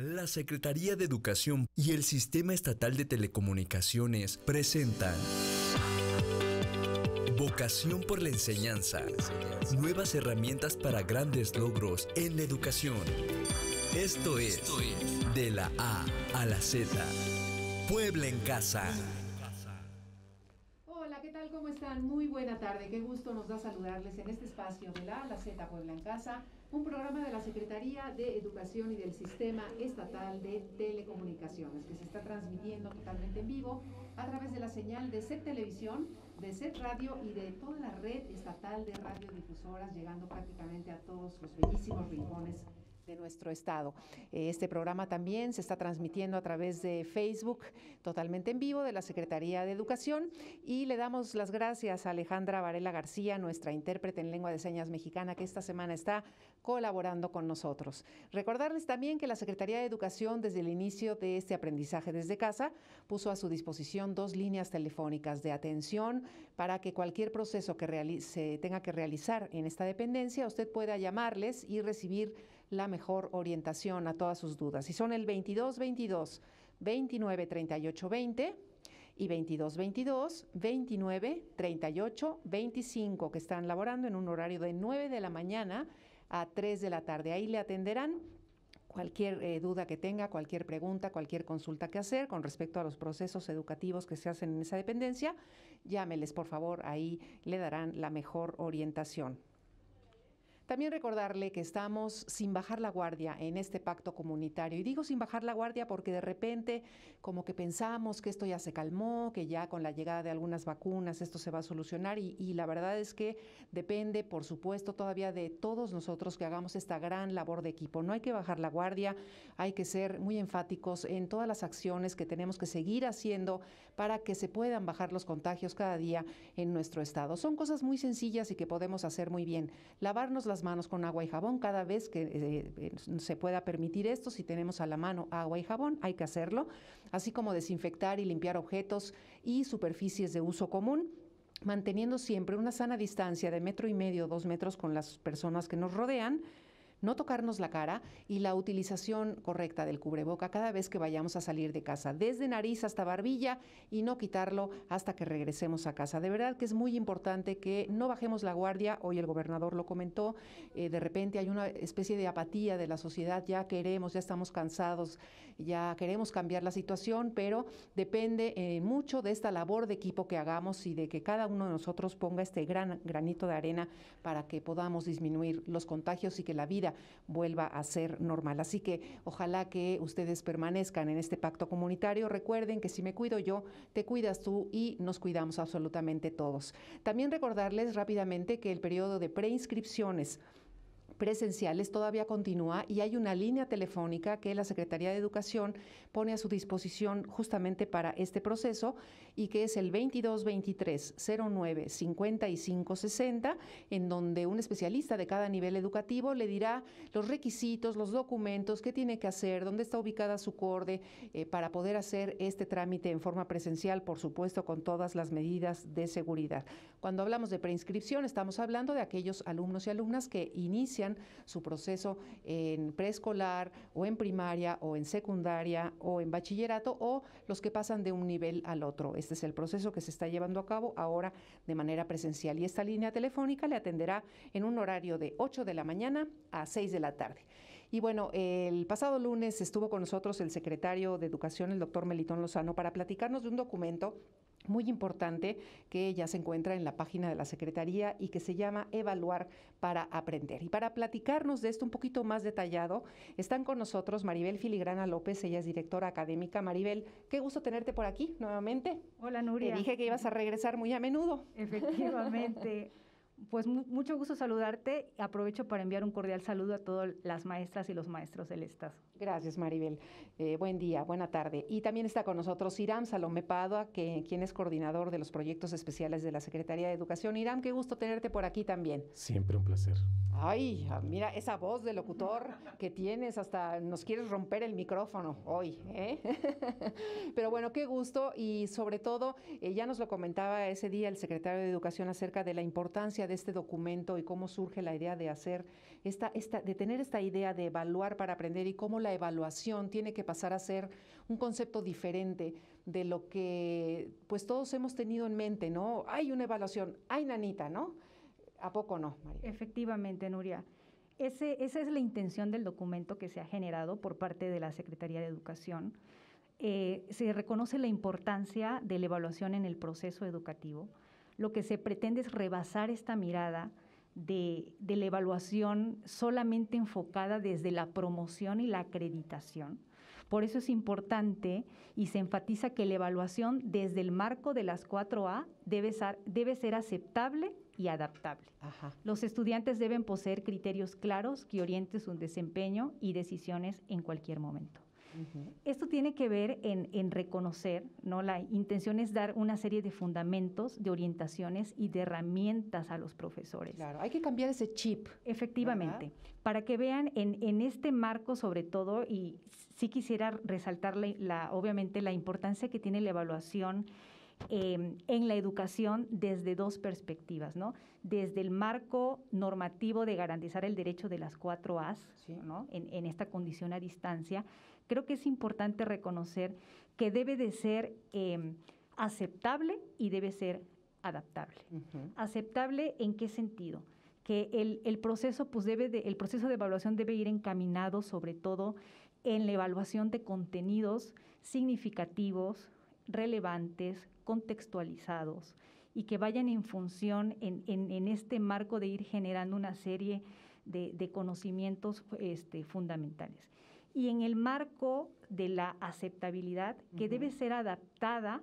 La Secretaría de Educación y el Sistema Estatal de Telecomunicaciones presentan Vocación por la Enseñanza. Nuevas herramientas para grandes logros en la educación. Esto es De la A a la Z. Puebla en Casa. Hola, ¿qué tal? ¿Cómo están? Muy buena tarde. Qué gusto nos da saludarles en este espacio de la A a la Z Puebla en Casa, un programa de la Secretaría de Educación y del Sistema Estatal de Telecomunicaciones, que se está transmitiendo totalmente en vivo a través de la señal de SET Televisión, de SET Radio y de toda la red estatal de radiodifusoras, llegando prácticamente a todos los bellísimos rincones de nuestro estado. Este programa también se está transmitiendo a través de Facebook, totalmente en vivo, de la Secretaría de Educación, y le damos las gracias a Alejandra Varela García, nuestra intérprete en lengua de señas mexicana, que esta semana está colaborando con nosotros. Recordarles también que la Secretaría de Educación, desde el inicio de este aprendizaje desde casa, puso a su disposición 2 líneas telefónicas de atención para que cualquier proceso que se tenga que realizar en esta dependencia, usted pueda llamarles y recibir la mejor orientación a todas sus dudas. Y son el 2222 29 38 20 y 2222 29 38 25, que están laborando en un horario de 9 de la mañana a 3 de la tarde. Ahí le atenderán cualquier duda que tenga, cualquier pregunta, cualquier consulta que hacer con respecto a los procesos educativos que se hacen en esa dependencia. Llámeles, por favor, ahí le darán la mejor orientación. También recordarle que estamos sin bajar la guardia en este pacto comunitario. Y digo sin bajar la guardia porque de repente como que pensamos que esto ya se calmó, que ya con la llegada de algunas vacunas esto se va a solucionar y la verdad es que depende, por supuesto, todavía de todos nosotros que hagamos esta gran labor de equipo. No hay que bajar la guardia, hay que ser muy enfáticos en todas las acciones que tenemos que seguir haciendo para que se puedan bajar los contagios cada día en nuestro estado. Son cosas muy sencillas y que podemos hacer muy bien. Lavarnos las manos con agua y jabón cada vez que se pueda permitir esto. Si tenemos a la mano agua y jabón, hay que hacerlo, así como desinfectar y limpiar objetos y superficies de uso común, manteniendo siempre una sana distancia de 1,5 metros, 2 metros con las personas que nos rodean, no tocarnos la cara y la utilización correcta del cubreboca cada vez que vayamos a salir de casa, desde nariz hasta barbilla, y no quitarlo hasta que regresemos a casa. De verdad que es muy importante que no bajemos la guardia. Hoy el gobernador lo comentó, de repente hay una especie de apatía de la sociedad, ya estamos cansados, ya queremos cambiar la situación, pero depende mucho de esta labor de equipo que hagamos y de que cada uno de nosotros ponga este granito de arena para que podamos disminuir los contagios y que la vida vuelva a ser normal. Así que ojalá que ustedes permanezcan en este pacto comunitario. Recuerden que si me cuido yo, te cuidas tú y nos cuidamos absolutamente todos. También recordarles rápidamente que el periodo de preinscripciones presenciales todavía continúa y hay una línea telefónica que la Secretaría de Educación pone a su disposición justamente para este proceso y que es el 2223 09 55 60, en donde un especialista de cada nivel educativo le dirá los requisitos, los documentos, qué tiene que hacer, dónde está ubicada su CORDE para poder hacer este trámite en forma presencial, por supuesto con todas las medidas de seguridad. Cuando hablamos de preinscripción, estamos hablando de aquellos alumnos y alumnas que inician su proceso en preescolar o en primaria o en secundaria o en bachillerato, o los que pasan de un nivel al otro. Este es el proceso que se está llevando a cabo ahora de manera presencial y esta línea telefónica le atenderá en un horario de 8 de la mañana a 6 de la tarde. Y bueno, el pasado lunes estuvo con nosotros el secretario de Educación, el doctor Melitón Lozano, para platicarnos de un documento muy importante que ya se encuentra en la página de la Secretaría y que se llama Evaluar para Aprender. Y para platicarnos de esto un poquito más detallado, están con nosotros Maribel Filigrana López, ella es directora académica. Maribel, qué gusto tenerte por aquí nuevamente. Hola, Nuria. Te dije que ibas a regresar muy a menudo. Efectivamente. Pues mucho gusto saludarte. Aprovecho para enviar un cordial saludo a todas las maestras y los maestros del Estado. Gracias, Maribel. Buen día, buena tarde. Y también está con nosotros Iram Salomé Padua, quien es coordinador de los proyectos especiales de la Secretaría de Educación. Iram, qué gusto tenerte por aquí también. Siempre un placer. Ay, mira esa voz de locutor que tienes, hasta nos quieres romper el micrófono hoy, ¿eh? Pero bueno, qué gusto y sobre todo, ya nos lo comentaba ese día el secretario de Educación acerca de la importancia de de este documento y cómo surge la idea de hacer de tener esta idea de evaluar para aprender y cómo la evaluación tiene que pasar a ser un concepto diferente de lo que pues todos hemos tenido en mente, ¿no? Hay una evaluación, hay nanita, ¿no? ¿A poco no, María? Efectivamente, Nuria. Esa es la intención del documento que se ha generado por parte de la Secretaría de Educación. Se reconoce la importancia de la evaluación en el proceso educativo. Lo que se pretende es rebasar esta mirada de la evaluación solamente enfocada desde la promoción y la acreditación. Por eso es importante y se enfatiza que la evaluación desde el marco de las 4A debe ser aceptable y adaptable. Ajá. Los estudiantes deben poseer criterios claros que orienten su desempeño y decisiones en cualquier momento. Uh-huh. Esto tiene que ver en reconocer, ¿no? La intención es dar una serie de fundamentos, de orientaciones y de herramientas a los profesores. Claro, hay que cambiar ese chip. Efectivamente, ¿verdad? Para que vean en este marco sobre todo, y sí quisiera resaltar obviamente la importancia que tiene la evaluación en la educación desde dos perspectivas, ¿no? Desde el marco normativo de garantizar el derecho de las 4As, sí, ¿no? En esta condición a distancia, creo que es importante reconocer que debe de ser aceptable y debe ser adaptable. Uh-huh. ¿Aceptable en qué sentido? Que el proceso de evaluación debe ir encaminado sobre todo en la evaluación de contenidos significativos, relevantes, contextualizados y que vayan en función en este marco de ir generando una serie de conocimientos fundamentales. Y en el marco de la aceptabilidad, que debe ser adaptada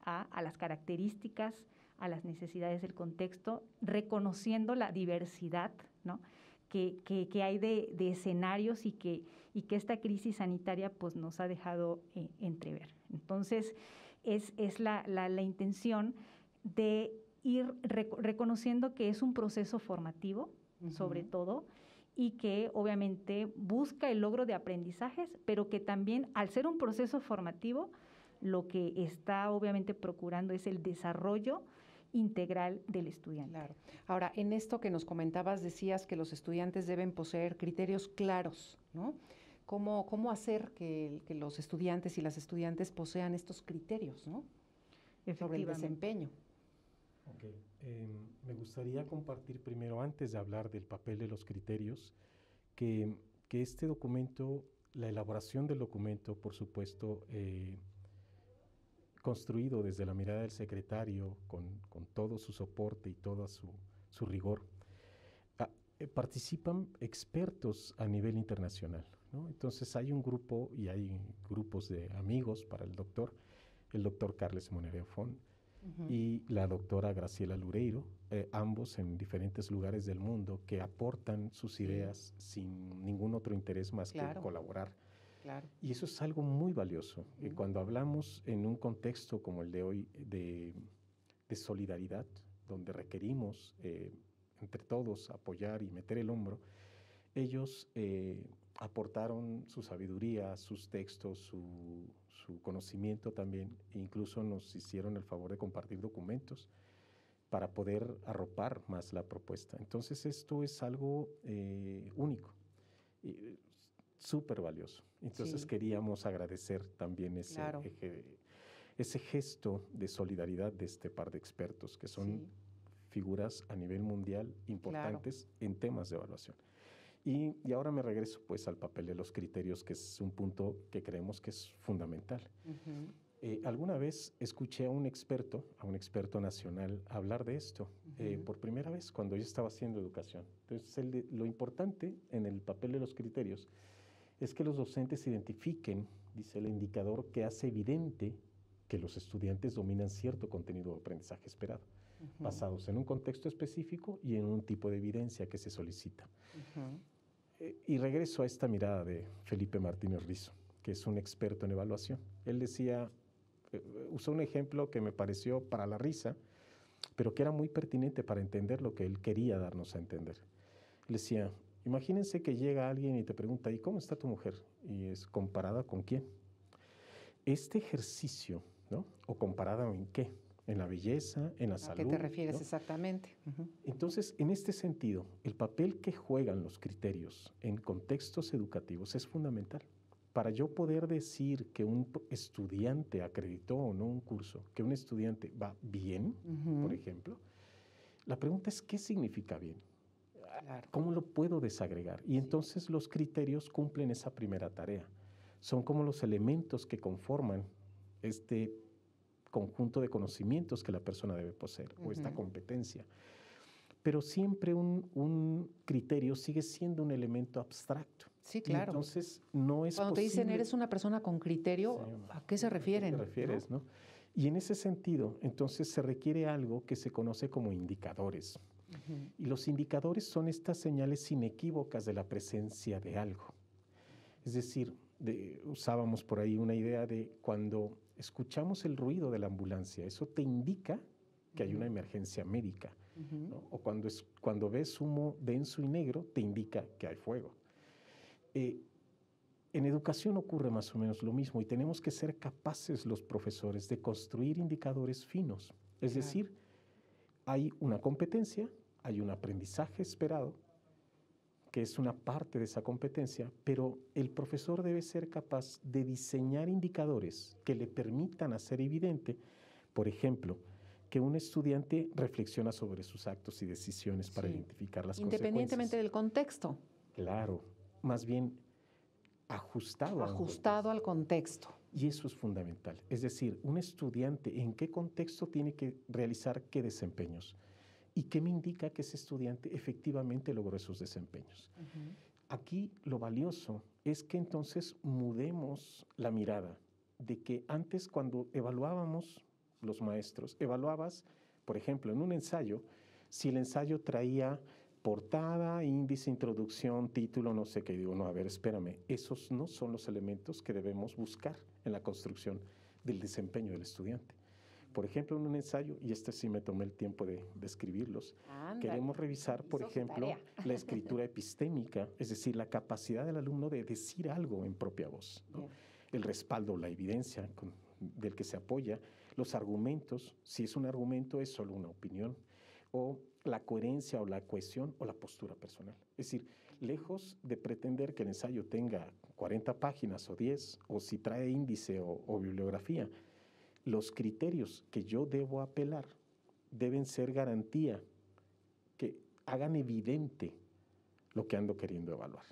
a las características, a las necesidades del contexto, reconociendo la diversidad, ¿no? que hay de escenarios y que esta crisis sanitaria pues, nos ha dejado entrever. Entonces, es la intención de ir reconociendo que es un proceso formativo, uh-huh, sobre todo, y que obviamente busca el logro de aprendizajes, pero que también, al ser un proceso formativo, lo que está obviamente procurando es el desarrollo integral del estudiante. Claro. Ahora, en esto que nos comentabas, decías que los estudiantes deben poseer criterios claros, ¿no? ¿Cómo hacer que los estudiantes y las estudiantes posean estos criterios, ¿no? Sobre el desempeño. Okay. Me gustaría compartir primero, antes de hablar del papel de los criterios, que este documento, la elaboración del documento, por supuesto, construido desde la mirada del secretario, con todo su soporte y todo su rigor, participan expertos a nivel internacional, ¿no? Entonces hay un grupo y hay grupos de amigos para el doctor Carles Monedero Font, uh-huh, y la doctora Graciela Loureiro, ambos en diferentes lugares del mundo que aportan sus ideas sin ningún otro interés más que colaborar. Claro. Y eso es algo muy valioso. Uh-huh. Cuando hablamos en un contexto como el de hoy de solidaridad, donde requerimos entre todos apoyar y meter el hombro, ellos aportaron su sabiduría, sus textos, su conocimiento también, e incluso nos hicieron el favor de compartir documentos para poder arropar más la propuesta. Entonces esto es algo único, súper valioso. Entonces queríamos agradecer también ese gesto de solidaridad de este par de expertos que son figuras a nivel mundial importantes en temas de evaluación. Y ahora me regreso pues al papel de los criterios, que es un punto que creemos que es fundamental. Uh-huh. Alguna vez escuché a un experto nacional hablar de esto, uh-huh, por primera vez cuando yo estaba haciendo educación. Entonces lo importante en el papel de los criterios es que los docentes identifiquen, dice, el indicador que hace evidente que los estudiantes dominan cierto contenido de aprendizaje esperado, uh-huh, basados en un contexto específico y en un tipo de evidencia que se solicita. Uh-huh. Y regreso a esta mirada de Felipe Martínez Rizo, que es un experto en evaluación. Él decía, usó un ejemplo que me pareció para la risa, pero que era muy pertinente para entender lo que él quería darnos a entender. Él decía, imagínense que llega alguien y te pregunta, ¿y cómo está tu mujer? Y es, ¿comparada con quién? Este ejercicio, ¿no? ¿O comparada en qué? en la belleza, en la salud. ¿A qué te refieres, ¿no? exactamente? Entonces, en este sentido, el papel que juegan los criterios en contextos educativos es fundamental. Para yo poder decir que un estudiante acreditó o no un curso, que un estudiante va bien, por ejemplo, la pregunta es, ¿qué significa bien? Claro. ¿Cómo lo puedo desagregar? Y entonces los criterios cumplen esa primera tarea. Son como los elementos que conforman este conjunto de conocimientos que la persona debe poseer, o esta competencia. Pero siempre un criterio sigue siendo un elemento abstracto. Sí, claro. Y entonces no es Cuando posible. te dicen eres una persona con criterio, sí, ¿a qué se refieren? ¿A qué te refieres, no? Y en ese sentido, entonces se requiere algo que se conoce como indicadores. Y los indicadores son estas señales inequívocas de la presencia de algo. Es decir, usábamos por ahí una idea de cuando escuchamos el ruido de la ambulancia, eso te indica que hay una emergencia médica. ¿No? O cuando ves humo denso y negro, te indica que hay fuego. En educación ocurre más o menos lo mismo y tenemos que ser capaces los profesores de construir indicadores finos. Es decir, hay una competencia, hay un aprendizaje esperado, que es una parte de esa competencia, pero el profesor debe ser capaz de diseñar indicadores que le permitan hacer evidente, por ejemplo, que un estudiante reflexiona sobre sus actos y decisiones para identificar las consecuencias. Independientemente del contexto. Claro, más bien ajustado al contexto. Y eso es fundamental. Es decir, un estudiante, ¿en qué contexto tiene que realizar qué desempeños? ¿Y qué me indica que ese estudiante efectivamente logró esos desempeños? Aquí lo valioso es que entonces mudemos la mirada de que antes cuando evaluábamos los maestros, evaluabas, por ejemplo, en un ensayo, si el ensayo traía portada, índice, introducción, título, no sé qué. Digo, no, a ver, espérame, esos no son los elementos que debemos buscar en la construcción del desempeño del estudiante. Por ejemplo, en un ensayo, y sí me tomé el tiempo de escribirlos, queremos revisar, por ejemplo, la escritura epistémica, es decir, la capacidad del alumno de decir algo en propia voz, ¿no? El respaldo, la evidencia del que se apoya, los argumentos, si es un argumento es solo una opinión, o la coherencia o la cohesión o la postura personal. Es decir, lejos de pretender que el ensayo tenga 40 páginas o 10, o si trae índice o bibliografía, los criterios que yo debo apelar deben ser garantía que hagan evidente lo que ando queriendo evaluar.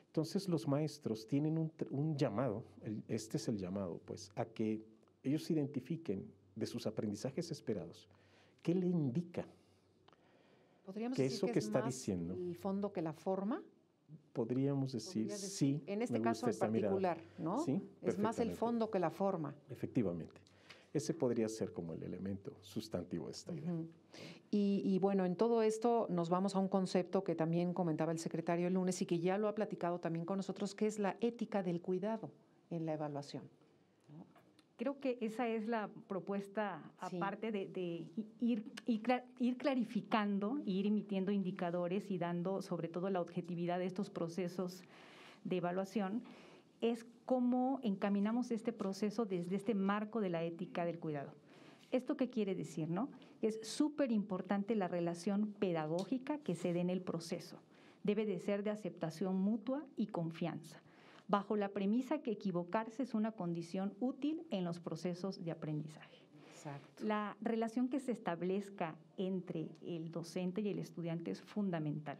Entonces los maestros tienen un llamado, este es el llamado, pues, a que ellos identifiquen de sus aprendizajes esperados qué le indica ¿Podríamos que decir eso que que es está más diciendo el fondo que la forma? Podríamos decir, sí. En este caso en particular, ¿no? Sí, es más el fondo que la forma. Efectivamente. Ese podría ser como el elemento sustantivo de esta idea. Y bueno, en todo esto nos vamos a un concepto que también comentaba el secretario el lunes y que ya lo ha platicado también con nosotros, que es la ética del cuidado en la evaluación. Creo que esa es la propuesta, aparte de ir clarificando, ir emitiendo indicadores y dando sobre todo la objetividad de estos procesos de evaluación, es cómo encaminamos este proceso desde este marco de la ética del cuidado. ¿Esto qué quiere decir, no? Es súper importante la relación pedagógica que se dé en el proceso. Debe de ser de aceptación mutua y confianza, bajo la premisa que equivocarse es una condición útil en los procesos de aprendizaje. Exacto. La relación que se establezca entre el docente y el estudiante es fundamental.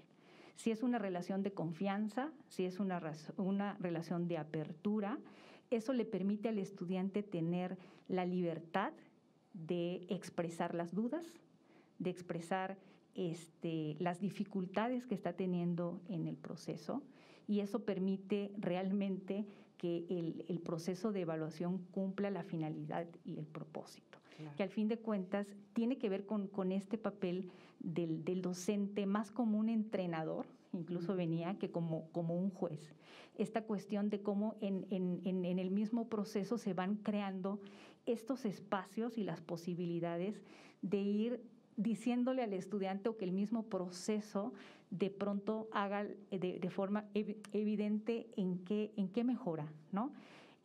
Si es una relación de confianza, si es una relación de apertura, eso le permite al estudiante tener la libertad de expresar las dudas, de expresar las dificultades que está teniendo en el proceso, y eso permite realmente que el proceso de evaluación cumpla la finalidad y el propósito. Claro. Que al fin de cuentas tiene que ver con este papel del docente más como un entrenador, incluso venía que como un juez. Esta cuestión de cómo en el mismo proceso se van creando estos espacios y las posibilidades de ir diciéndole al estudiante o que el mismo proceso de pronto haga de forma evidente en qué mejora, ¿no?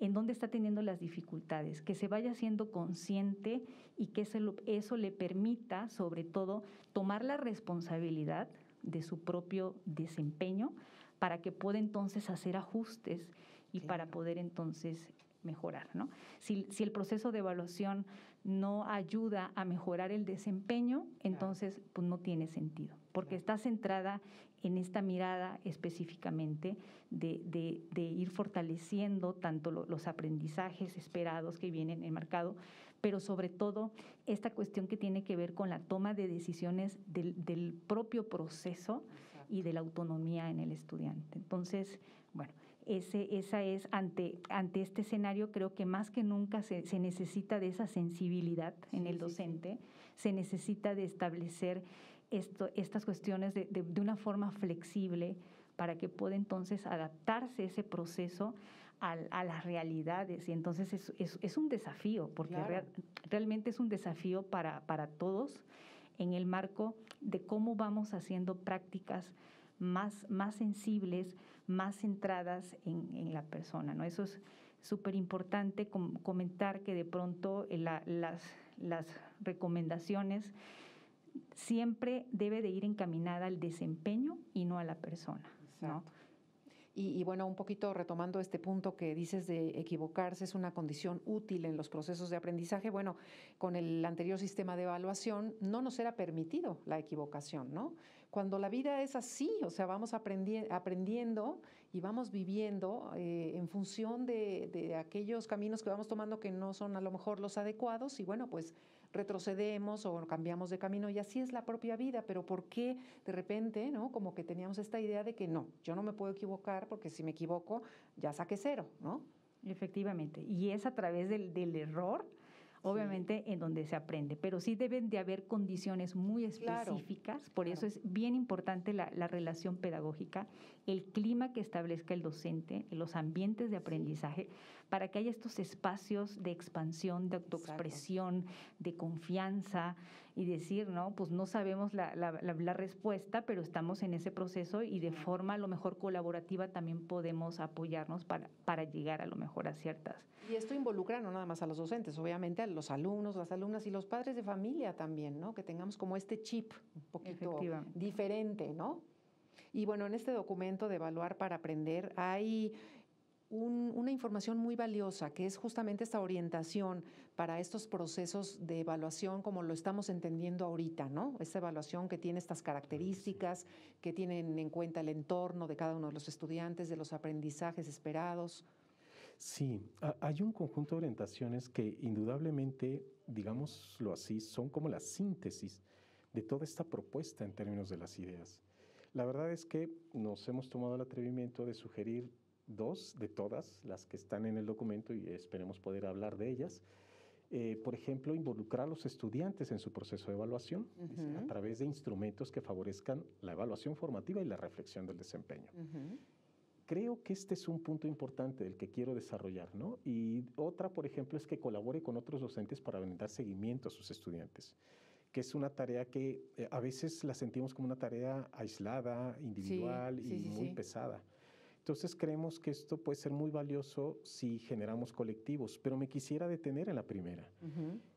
en dónde está teniendo las dificultades, que se vaya siendo consciente y que eso le permita, sobre todo, tomar la responsabilidad de su propio desempeño para que pueda entonces hacer ajustes y para poder entonces mejorar, ¿no? Si el proceso de evaluación no ayuda a mejorar el desempeño, entonces pues no tiene sentido, porque está centrada en esta mirada específicamente de ir fortaleciendo tanto los aprendizajes esperados que vienen enmarcados, pero sobre todo esta cuestión que tiene que ver con la toma de decisiones del propio proceso y de la autonomía en el estudiante. Entonces, bueno, esa es ante este escenario, creo que más que nunca se necesita de esa sensibilidad en el docente, se necesita de establecer estas cuestiones de una forma flexible para que pueda entonces adaptarse ese proceso a las realidades. Y entonces es un desafío, porque realmente es un desafío para todos en el marco de cómo vamos haciendo prácticas más sensibles, más centradas en la persona, ¿no? Eso es súper importante comentar que de pronto las recomendaciones siempre debe de ir encaminada al desempeño y no a la persona, ¿no? Y bueno, un poquito retomando este punto que dices de equivocarse es una condición útil en los procesos de aprendizaje. Bueno, con el anterior sistema de evaluación no nos era permitido la equivocación, ¿no? Cuando la vida es así, o sea, vamos aprendiendo y vamos viviendo en función de aquellos caminos que vamos tomando que no son a lo mejor los adecuados y bueno, pues retrocedemos o cambiamos de camino y así es la propia vida, pero ¿por qué de repente, no? Como que teníamos esta idea de que no, yo no me puedo equivocar porque si me equivoco ya saqué 0, ¿no? Efectivamente, y es a través del error, obviamente, en donde se aprende, pero sí deben de haber condiciones muy específicas, por eso es bien importante la relación pedagógica, el clima que establezca el docente, los ambientes de aprendizaje, para que haya estos espacios de expansión, de autoexpresión, de confianza y decir, no, pues no sabemos la respuesta, pero estamos en ese proceso y de forma a lo mejor colaborativa también podemos apoyarnos para llegar a lo mejor a ciertas. Y esto involucra no nada más a los docentes, obviamente a los alumnos, las alumnas y los padres de familia también, ¿no? Que tengamos como este chip un poquito diferente, ¿no? Y bueno, en este documento de Evaluar para Aprender hay una información muy valiosa que es justamente esta orientación para estos procesos de evaluación como lo estamos entendiendo ahorita, ¿no? Esta evaluación que tiene estas características, que tienen en cuenta el entorno de cada uno de los estudiantes, de los aprendizajes esperados. Sí, hay un conjunto de orientaciones que indudablemente, digámoslo así, son como la síntesis de toda esta propuesta en términos de las ideas. La verdad es que nos hemos tomado el atrevimiento de sugerir 2 de todas las que están en el documento y esperemos poder hablar de ellas. Por ejemplo, involucrar a los estudiantes en su proceso de evaluación a través de instrumentos que favorezcan la evaluación formativa y la reflexión del desempeño. Creo que este es un punto importante del que quiero desarrollar, ¿no? Y otra, por ejemplo, es que colabore con otros docentes para brindar seguimiento a sus estudiantes, que es una tarea que a veces la sentimos como una tarea aislada, individual y muy pesada. Entonces creemos que esto puede ser muy valioso si generamos colectivos, pero me quisiera detener en la primera.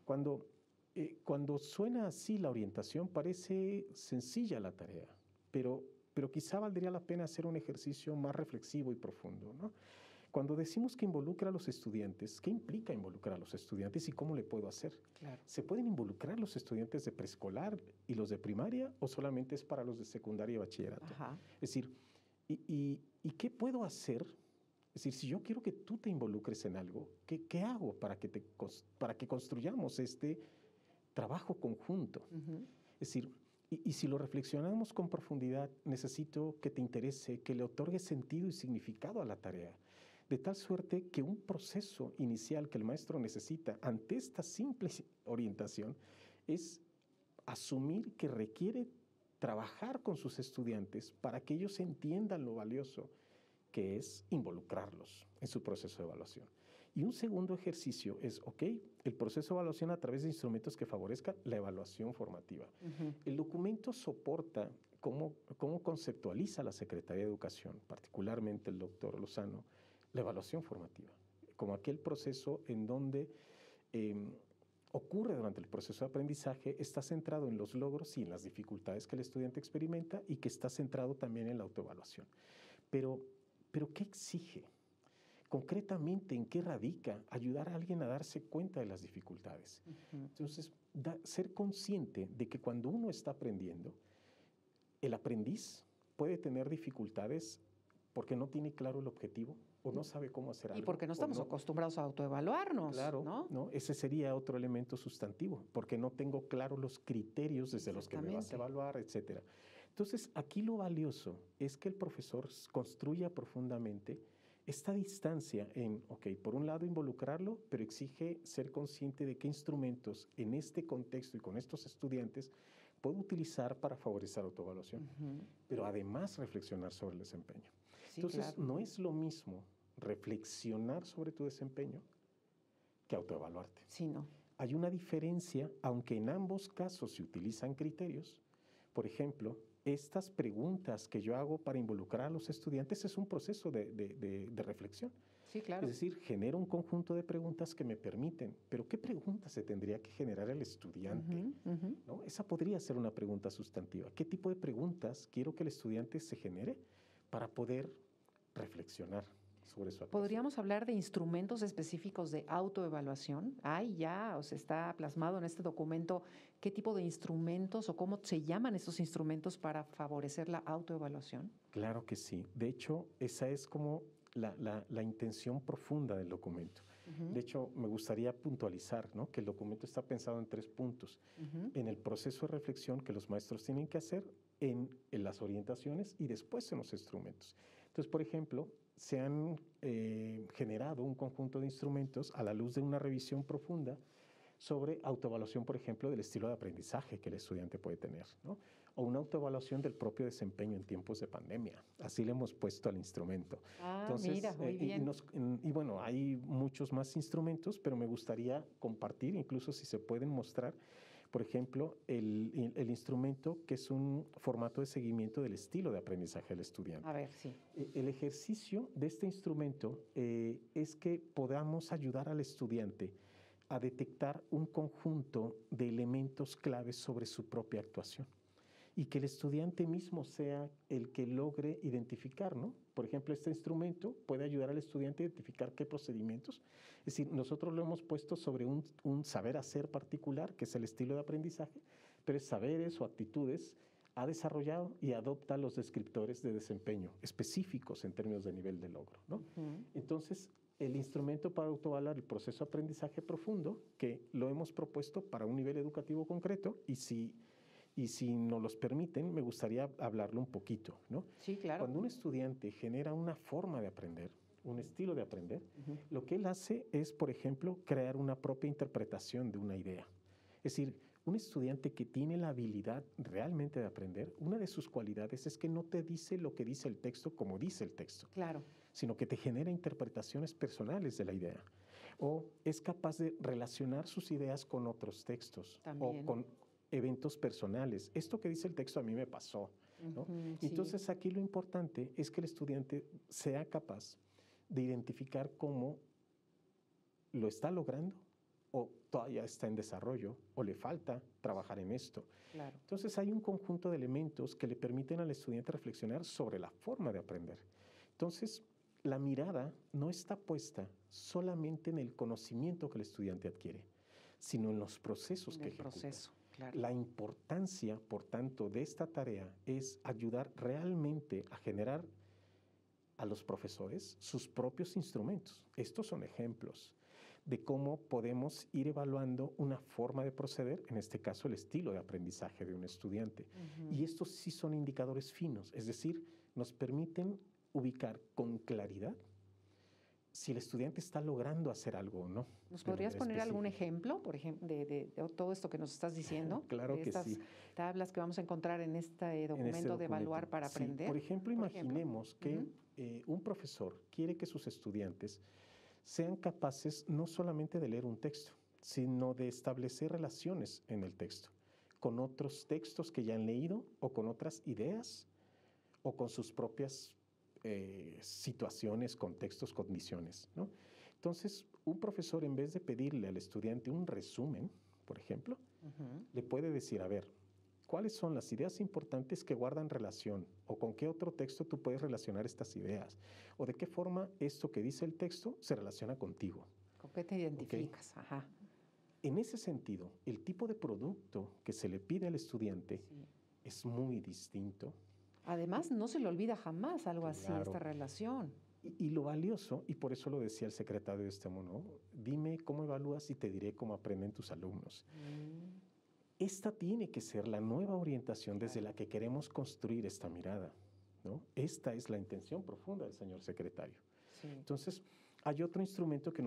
Cuando suena así la orientación parece sencilla la tarea, pero quizá valdría la pena hacer un ejercicio más reflexivo y profundo, ¿no? Cuando decimos que involucra a los estudiantes, ¿qué implica involucrar a los estudiantes y cómo le puedo hacer? Claro. ¿Se pueden involucrar los estudiantes de preescolar y los de primaria o solamente es para los de secundaria y bachillerato? Ajá. Es decir, ¿y qué puedo hacer? Es decir, si yo quiero que tú te involucres en algo, ¿qué hago para que construyamos este trabajo conjunto? Es decir, y si lo reflexionamos con profundidad, necesito que te interese, que le otorgue sentido y significado a la tarea, de tal suerte que un proceso inicial que el maestro necesita ante esta simple orientación es asumir que requiere trabajar con sus estudiantes para que ellos entiendan lo valioso que es involucrarlos en su proceso de evaluación. Y un segundo ejercicio es, el proceso de evaluación a través de instrumentos que favorezcan la evaluación formativa. El documento soporta cómo conceptualiza la Secretaría de Educación, particularmente el doctor Lozano, la evaluación formativa como aquel proceso en donde ocurre durante el proceso de aprendizaje, está centrado en los logros y en las dificultades que el estudiante experimenta y que está centrado también en la autoevaluación. Pero ¿qué exige? Concretamente, ¿en qué radica ayudar a alguien a darse cuenta de las dificultades? Entonces, ser consciente de que cuando uno está aprendiendo, el aprendiz puede tener dificultades porque no tiene claro el objetivo o no sabe cómo hacer algo. Y porque no estamos acostumbrados a autoevaluarnos. Claro, ¿no? Ese sería otro elemento sustantivo, porque no tengo claro los criterios desde los que me vas a evaluar, etcétera. Entonces, aquí lo valioso es que el profesor construya profundamente esta distancia en, por un lado involucrarlo, pero exige ser consciente de qué instrumentos en este contexto y con estos estudiantes puedo utilizar para favorecer autoevaluación, pero además reflexionar sobre el desempeño. Sí, entonces, no es lo mismo reflexionar sobre tu desempeño que autoevaluarte. Sí, no. Hay una diferencia, aunque en ambos casos se utilizan criterios. Por ejemplo, estas preguntas que yo hago para involucrar a los estudiantes es un proceso de reflexión. Sí, claro. Es decir, genero un conjunto de preguntas que me permiten, pero ¿qué preguntas se tendría que generar el estudiante? ¿No? Esa podría ser una pregunta sustantiva. ¿Qué tipo de preguntas quiero que el estudiante se genere para poder reflexionar sobre su actuación? ¿Podríamos hablar de instrumentos específicos de autoevaluación? Está plasmado en este documento qué tipo de instrumentos o cómo se llaman estos instrumentos para favorecer la autoevaluación. Claro que sí. De hecho, esa es como la intención profunda del documento. De hecho, me gustaría puntualizar, ¿no?, que el documento está pensado en 3 puntos. En el proceso de reflexión que los maestros tienen que hacer, en las orientaciones y después en los instrumentos. Entonces, por ejemplo, se han generado un conjunto de instrumentos a la luz de una revisión profunda sobre autoevaluación, por ejemplo, del estilo de aprendizaje que el estudiante puede tener, ¿no? O una autoevaluación del propio desempeño en tiempos de pandemia. Así le hemos puesto al instrumento. Entonces, mira, muy bien. Y bueno, hay muchos más instrumentos, pero me gustaría compartir, incluso si se pueden mostrar, por ejemplo, el instrumento que es un formato de seguimiento del estilo de aprendizaje del estudiante. A ver, sí. El ejercicio de este instrumento es que podamos ayudar al estudiante a detectar un conjunto de elementos claves sobre su propia actuación y que el estudiante mismo sea el que logre identificar, ¿no? Por ejemplo, este instrumento puede ayudar al estudiante a identificar qué procedimientos. Es decir, nosotros lo hemos puesto sobre un saber hacer particular, que es el estilo de aprendizaje, pero es saberes o actitudes ha desarrollado y adopta los descriptores de desempeño específicos en términos de nivel de logro, ¿no? Entonces, el instrumento para autoevaluar el proceso de aprendizaje profundo, que lo hemos propuesto para un nivel educativo concreto, y si nos los permiten, me gustaría hablarlo un poquito, ¿no? Sí, claro. Cuando un estudiante genera una forma de aprender, un estilo de aprender, lo que él hace es, por ejemplo, crear una propia interpretación de una idea. Es decir, un estudiante que tiene la habilidad realmente de aprender, una de sus cualidades es que no te dice lo que dice el texto como dice el texto. Claro. Sino que te genera interpretaciones personales de la idea. O es capaz de relacionar sus ideas con otros textos. También. O con eventos personales. Esto que dice el texto a mí me pasó, ¿no? Sí. Entonces, aquí lo importante es que el estudiante sea capaz de identificar cómo lo está logrando o todavía está en desarrollo o le falta trabajar en esto. Claro. Entonces, hay un conjunto de elementos que le permiten al estudiante reflexionar sobre la forma de aprender. Entonces, la mirada no está puesta solamente en el conocimiento que el estudiante adquiere, sino en los procesos que ejecuta. Claro. La importancia, por tanto, de esta tarea es ayudar realmente a generar a los profesores sus propios instrumentos. Estos son ejemplos de cómo podemos ir evaluando una forma de proceder, en este caso el estilo de aprendizaje de un estudiante. Y estos sí son indicadores finos, es decir, nos permiten ubicar con claridad si el estudiante está logrando hacer algo o no. ¿Nos podrías poner algún ejemplo, por ejemplo, de todo esto que nos estás diciendo? Claro que sí. Estas tablas que vamos a encontrar en este documento de evaluar para aprender. Por ejemplo, imaginemos que un profesor quiere que sus estudiantes sean capaces no solamente de leer un texto, sino de establecer relaciones en el texto, con otros textos que ya han leído o con otras ideas o con sus propias situaciones, contextos, condiciones, ¿no? Entonces, un profesor, en vez de pedirle al estudiante un resumen, por ejemplo, le puede decir, a ver, ¿cuáles son las ideas importantes que guardan relación? ¿O con qué otro texto tú puedes relacionar estas ideas? ¿O de qué forma esto que dice el texto se relaciona contigo? ¿Con qué te identificas? ¿Okay? Ajá. En ese sentido, el tipo de producto que se le pide al estudiante es muy distinto. Además, no se le olvida jamás algo así, esta relación. Y lo valioso, y por eso lo decía el secretario de este ¿no? Dime cómo evalúas y te diré cómo aprenden tus alumnos. Esta tiene que ser la nueva orientación desde la que queremos construir esta mirada, ¿no? Esta es la intención profunda del señor secretario. Sí. Entonces, hay otro instrumento que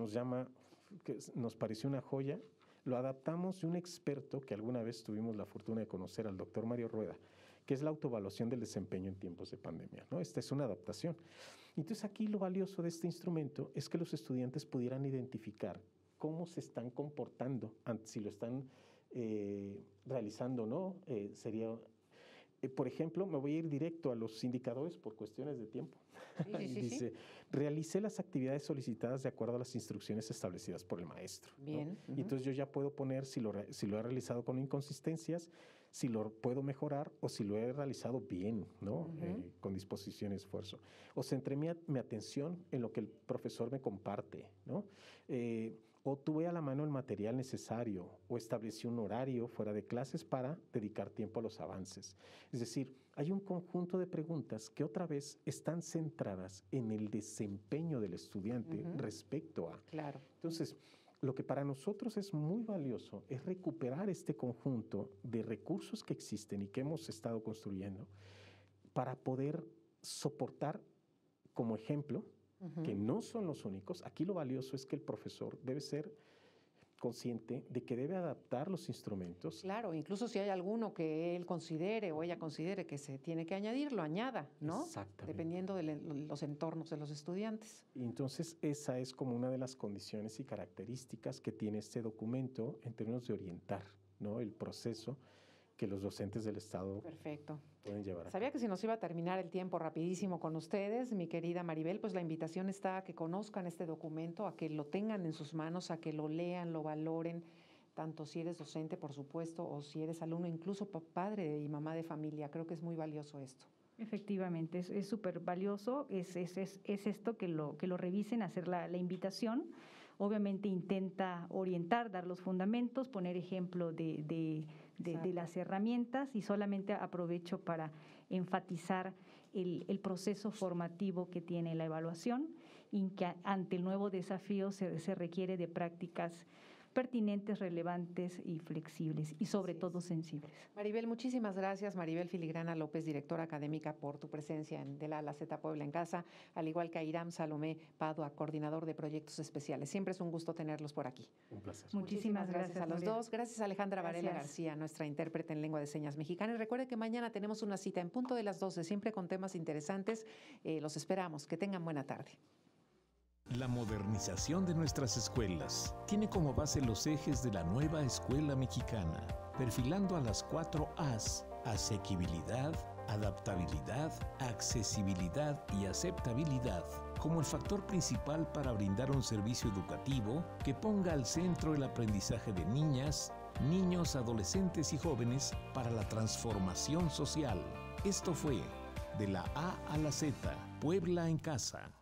nos pareció una joya. Lo adaptamos de un experto que alguna vez tuvimos la fortuna de conocer, al doctor Mario Rueda, que es la autoevaluación del desempeño en tiempos de pandemia, ¿no? Esta es una adaptación. Entonces, aquí lo valioso de este instrumento es que los estudiantes pudieran identificar cómo se están comportando, si lo están realizando o no. Por ejemplo, me voy a ir directo a los indicadores por cuestiones de tiempo. Dice, realicé las actividades solicitadas de acuerdo a las instrucciones establecidas por el maestro. Bien. ¿No? Y entonces yo ya puedo poner si lo he realizado con inconsistencias, si lo puedo mejorar o si lo he realizado bien, ¿no? Con disposición y esfuerzo. O centré mi atención en lo que el profesor me comparte, ¿no? O tuve a la mano el material necesario, o establecí un horario fuera de clases para dedicar tiempo a los avances. Es decir, hay un conjunto de preguntas que otra vez están centradas en el desempeño del estudiante respecto a. Claro. Entonces, lo que para nosotros es muy valioso es recuperar este conjunto de recursos que existen y que hemos estado construyendo para poder soportar, como ejemplo, que no son los únicos. Aquí lo valioso es que el profesor debe ser consciente de que debe adaptar los instrumentos. Claro, incluso si hay alguno que él considere o ella considere que se tiene que añadir, lo añada, ¿no? Exactamente. Dependiendo de los entornos de los estudiantes. Y entonces esa es como una de las condiciones y características que tiene este documento en términos de orientar, ¿no? El proceso que los docentes del Estado pueden llevar a cabo. Sabía que si nos iba a terminar el tiempo rapidísimo con ustedes, mi querida Maribel, pues la invitación está a que conozcan este documento, a que lo tengan en sus manos, a que lo lean, lo valoren, tanto si eres docente, por supuesto, o si eres alumno, incluso padre y mamá de familia. Creo que es muy valioso esto. Efectivamente, es súper valioso, es esto que lo revisen, hacer la invitación. Obviamente intenta orientar, dar los fundamentos, poner ejemplo de las herramientas, y solamente aprovecho para enfatizar el proceso formativo que tiene la evaluación, y que ante el nuevo desafío se requiere de prácticas pertinentes, relevantes y flexibles, y sobre todo sensibles. Maribel, muchísimas gracias. Maribel Filigrana López, directora académica, por tu presencia de la Z Puebla en Casa, al igual que a Iram Salomé Padua, coordinador de proyectos especiales. Siempre es un gusto tenerlos por aquí. Un placer. Muchísimas gracias a los dos. Gracias a Alejandra Varela García, nuestra intérprete en lengua de señas mexicana. Y recuerde que mañana tenemos una cita en punto de las 12, siempre con temas interesantes. Los esperamos. Que tengan buena tarde. La modernización de nuestras escuelas tiene como base los ejes de la nueva escuela mexicana, perfilando a las 4 A's: asequibilidad, adaptabilidad, accesibilidad y aceptabilidad, como el factor principal para brindar un servicio educativo que ponga al centro el aprendizaje de niñas, niños, adolescentes y jóvenes para la transformación social. Esto fue De la A a la Z, Puebla en Casa.